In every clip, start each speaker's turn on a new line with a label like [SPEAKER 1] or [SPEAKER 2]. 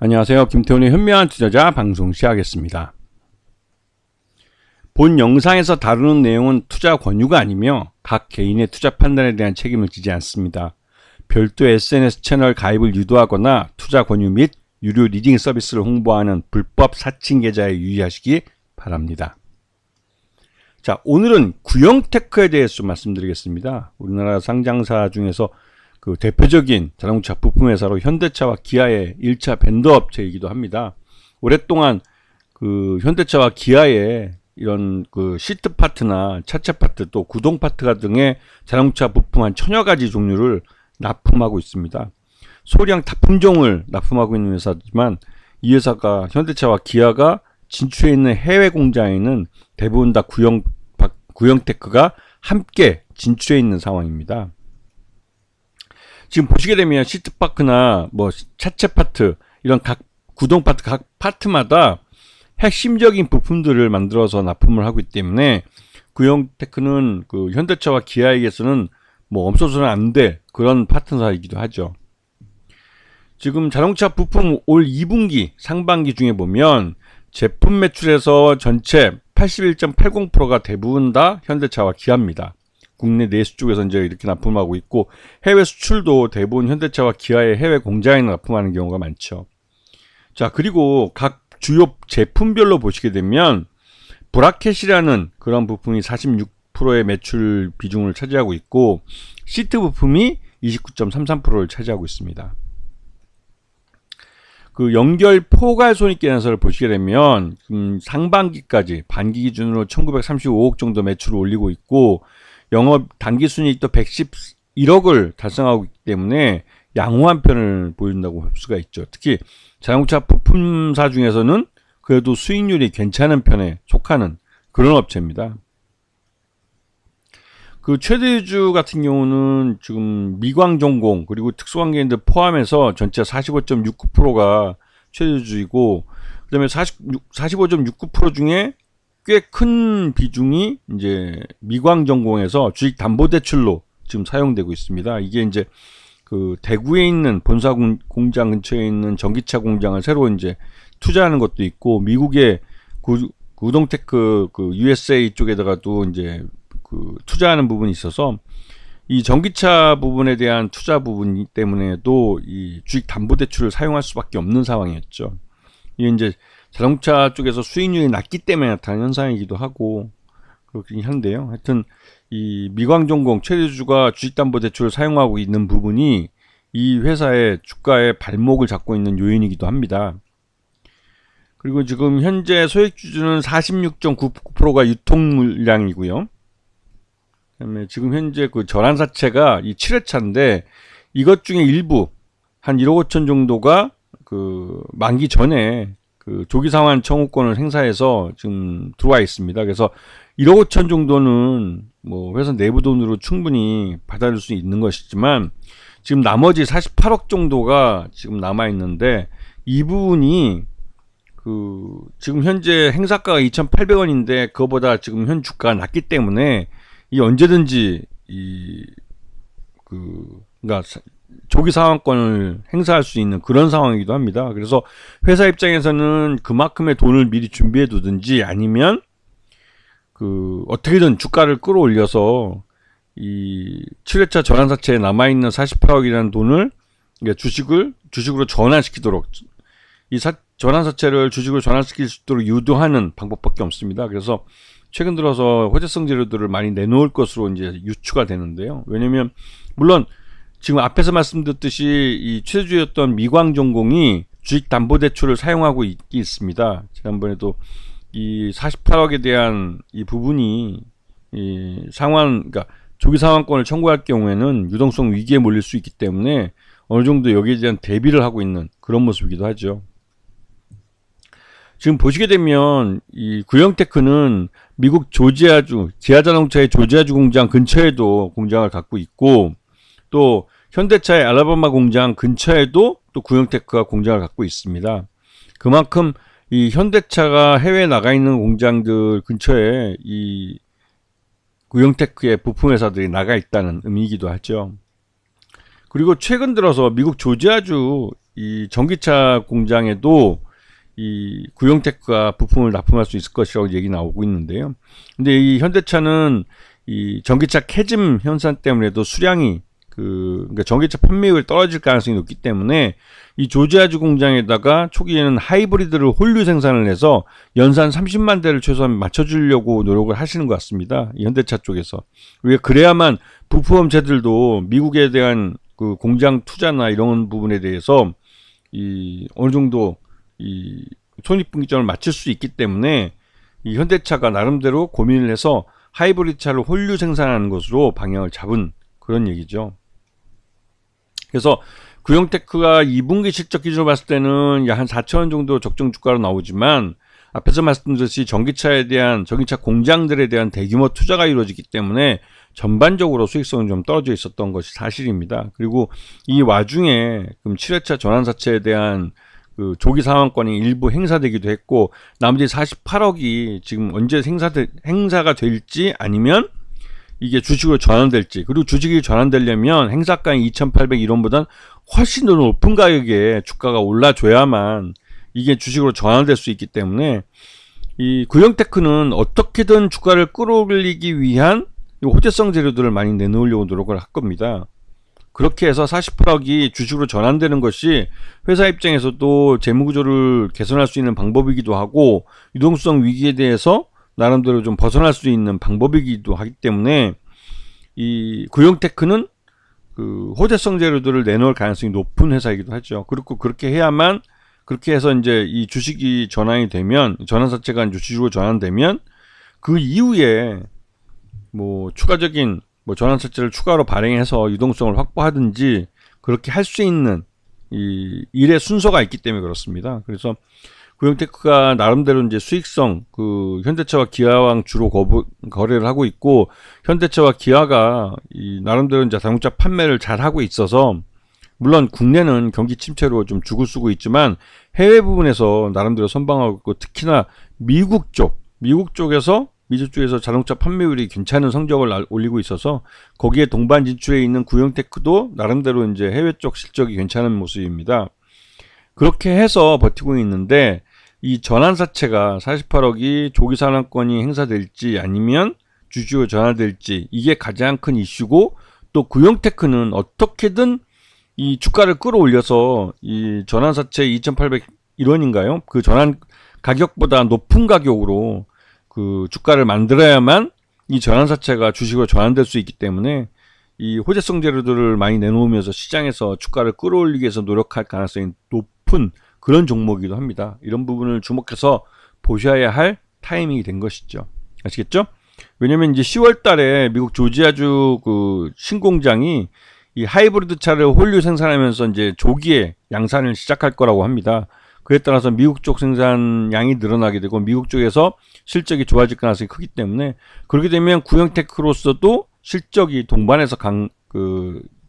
[SPEAKER 1] 안녕하세요. 김태훈의 현명한 투자자 방송 시작하겠습니다. 본 영상에서 다루는 내용은 투자 권유가 아니며 각 개인의 투자 판단에 대한 책임을 지지 않습니다. 별도 SNS 채널 가입을 유도하거나 투자 권유 및 유료 리딩 서비스를 홍보하는 불법 사칭 계좌에 유의하시기 바랍니다. 자, 오늘은 구형테크에 대해서 좀 말씀드리겠습니다. 우리나라 상장사 중에서 그 대표적인 자동차 부품 회사로 현대차와 기아의 1차 벤더 업체이기도 합니다. 오랫동안 그 현대차와 기아의 이런 그 시트 파트나 차체 파트 또 구동 파트 등의 자동차 부품 한 1000여 가지 종류를 납품하고 있습니다. 소량 다품종을 납품하고 있는 회사지만 이 회사가 현대차와 기아가 진출해 있는 해외 공장에는 대부분 다 구형테크가 함께 진출해 있는 상황입니다. 지금 보시게 되면 시트파크나 뭐 차체 파트 이런 각 구동 파트 각 파트마다 핵심적인 부품들을 만들어서 납품을 하고 있기 때문에 구형테크는 그 현대차와 기아에게서는 뭐 없어서는 안 될 그런 파트너이기도 하죠. 지금 자동차 부품 올 2분기 상반기 중에 보면 제품 매출에서 전체 81.80%가 대부분 다 현대차와 기아입니다. 국내 내수 쪽에서 이제 이렇게 납품하고 있고 해외 수출도 대부분 현대차와 기아의 해외 공장에 납품하는 경우가 많죠. 자, 그리고 각 주요 제품별로 보시게 되면 브라켓이라는 그런 부품이 46%의 매출 비중을 차지하고 있고 시트 부품이 29.33%를 차지하고 있습니다. 그 연결 포괄 손익계산서를 보시게 되면 상반기까지 반기 기준으로 1935억 정도 매출을 올리고 있고 영업 단기순이익도 111억을 달성하고 있기 때문에 양호한 편을 보인다고 볼 수가 있죠. 특히 자동차 부품사 중에서는 그래도 수익률이 괜찮은 편에 속하는 그런 업체입니다. 그 최대주 같은 경우는 지금 미광전공 그리고 특수관계인들 포함해서 전체 45.69%가 최대주이고 그 다음에 45.69% 중에 꽤 큰 비중이 이제 미광전공에서 주식담보대출로 지금 사용되고 있습니다. 이게 이제 그 대구에 있는 본사 공장 근처에 있는 전기차 공장을 새로 이제 투자하는 것도 있고 미국의 구동테크 그 USA 쪽에다가도 이제 그 투자하는 부분이 있어서 이 전기차 부분에 대한 투자 부분 때문에도 이 주식담보대출을 사용할 수밖에 없는 상황이었죠. 이게 이제 자동차 쪽에서 수익률이 낮기 때문에 나타난 현상이기도 하고 그렇긴 한데요. 하여튼 이 미광전공 최대주가 주식담보대출을 사용하고 있는 부분이 이 회사의 주가의 발목을 잡고 있는 요인이기도 합니다. 그리고 지금 현재 소액주주는 46.99%가 유통물량이고요. 그다음에 지금 현재 그 전환사채가 이 7회차인데 이것 중에 일부 한 1억 5천 정도가 그 만기 전에 그 조기상환 청구권을 행사해서 지금 들어와 있습니다. 그래서 1억 5천 정도는 뭐 회사 내부 돈으로 충분히 받아줄 수 있는 것이지만 지금 나머지 48억 정도가 지금 남아 있는데 이 부분이 그 지금 현재 행사가가 2,800원인데 그거보다 지금 현 주가가 낮기 때문에 이 언제든지 그러니까 조기 상환권을 행사할 수 있는 그런 상황이기도 합니다. 그래서 회사 입장에서는 그만큼의 돈을 미리 준비해 두든지 아니면 그 어떻게든 주가를 끌어올려서 이 7회차 전환사채에 남아있는 48억이라는 돈을 주식으로 전환시키도록 이 전환사채를 주식으로 전환시킬 수 있도록 유도하는 방법밖에 없습니다. 그래서 최근 들어서 호재성 재료들을 많이 내놓을 것으로 이제 유추가 되는데요. 왜냐면 물론 지금 앞에서 말씀드렸듯이 이 최대주였던 미광전공이 주식담보대출을 사용하고 있습니다. 지난번에도 이 48억에 대한 이 부분이 이 그러니까 조기 상환권을 청구할 경우에는 유동성 위기에 몰릴 수 있기 때문에 어느 정도 여기에 대한 대비를 하고 있는 그런 모습이기도 하죠. 지금 보시게 되면 이 구형테크는 미국 조지아주 기아자동차의 조지아주 공장 근처에도 공장을 갖고 있고 또 현대차의 알라바마 공장 근처에도 또 구형테크가 공장을 갖고 있습니다. 그만큼 이 현대차가 해외에 나가 있는 공장들 근처에 이 구형테크의 부품 회사들이 나가 있다는 의미이기도 하죠. 그리고 최근 들어서 미국 조지아주 이 전기차 공장에도 이 구형테크가 부품을 납품할 수 있을 것이라고 얘기 나오고 있는데요. 근데 이 현대차는 이 전기차 캐즘 현상 때문에도 수량이 그러니까 전기차 판매율이 떨어질 가능성이 높기 때문에 이 조지아주 공장에다가 초기에는 하이브리드를 홀류 생산을 해서 연산 30만 대를 최소한 맞춰주려고 노력을 하시는 것 같습니다. 이 현대차 쪽에서. 왜 그래야만 부품업체들도 미국에 대한 그 공장 투자나 이런 부분에 대해서 이 어느 정도 이 손익분기점을 맞출 수 있기 때문에 이 현대차가 나름대로 고민을 해서 하이브리드 차를 홀류 생산하는 것으로 방향을 잡은 그런 얘기죠. 그래서 구형테크가 2분기 실적 기준으로 봤을 때는 약 한 4,000원 정도 적정 주가로 나오지만 앞에서 말씀드렸듯이 전기차 공장들에 대한 대규모 투자가 이루어지기 때문에 전반적으로 수익성은 좀 떨어져 있었던 것이 사실입니다. 그리고 이 와중에 그럼 7회차 전환사채에 대한 그 조기 상환권이 일부 행사되기도 했고 나머지 48억이 지금 언제 행사가 될지 아니면 이게 주식으로 전환될지, 그리고 주식이 전환되려면 행사가인 2,801원보다는 훨씬 더 높은 가격에 주가가 올라줘야만 이게 주식으로 전환될 수 있기 때문에 이 구형테크는 어떻게든 주가를 끌어올리기 위한 호재성 재료들을 많이 내놓으려고 노력을 할 겁니다. 그렇게 해서 48억이 주식으로 전환되는 것이 회사 입장에서도 재무구조를 개선할 수 있는 방법이기도 하고 유동성 위기에 대해서 나름대로 좀 벗어날 수 있는 방법이기도 하기 때문에 이 구형테크는 그 호재성 재료들을 내놓을 가능성이 높은 회사이기도 하죠. 그리고 그렇게 해야만, 그렇게 해서 이제 이 주식이 전환이 되면, 전환사채가 이제 주식으로 전환되면 그 이후에 뭐 추가적인 뭐 전환사채를 추가로 발행해서 유동성을 확보하든지 그렇게 할 수 있는 이 일의 순서가 있기 때문에 그렇습니다. 그래서 구형테크가 나름대로 이제 수익성, 그 현대차와 기아랑 주로 거래를 하고 있고, 현대차와 기아가 이 나름대로 이제 자동차 판매를 잘 하고 있어서, 물론 국내는 경기 침체로 좀 죽을 쓰고 있지만 해외 부분에서 나름대로 선방하고 있고, 특히나 미국 쪽에서 자동차 판매율이 괜찮은 성적을 올리고 있어서 거기에 동반 진출해 있는 구형테크도 나름대로 이제 해외 쪽 실적이 괜찮은 모습입니다. 그렇게 해서 버티고 있는데 이 전환사채가 48억이 조기 상환권이 행사될지 아니면 주주로 전환될지 이게 가장 큰 이슈고, 또 구형테크는 어떻게든 이 주가를 끌어올려서 이 전환사채 2,801원인가요? 그 전환 가격보다 높은 가격으로 그 주가를 만들어야만 이 전환사채가 주식으로 전환될 수 있기 때문에 이 호재성 재료들을 많이 내놓으면서 시장에서 주가를 끌어올리기 위해서 노력할 가능성이 높은 그런 종목이기도 합니다. 이런 부분을 주목해서 보셔야 할 타이밍이 된 것이죠. 아시겠죠? 왜냐면 이제 10월 달에 미국 조지아주 그 신공장이 이 하이브리드 차를 홀류 생산하면서 이제 조기에 양산을 시작할 거라고 합니다. 그에 따라서 미국 쪽 생산량이 늘어나게 되고 미국 쪽에서 실적이 좋아질 가능성이 크기 때문에, 그렇게 되면 구형테크로서도 실적이 동반해서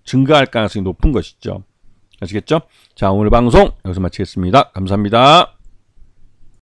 [SPEAKER 1] 증가할 가능성이 높은 것이죠. 아시겠죠? 자, 오늘 방송 여기서 마치겠습니다. 감사합니다.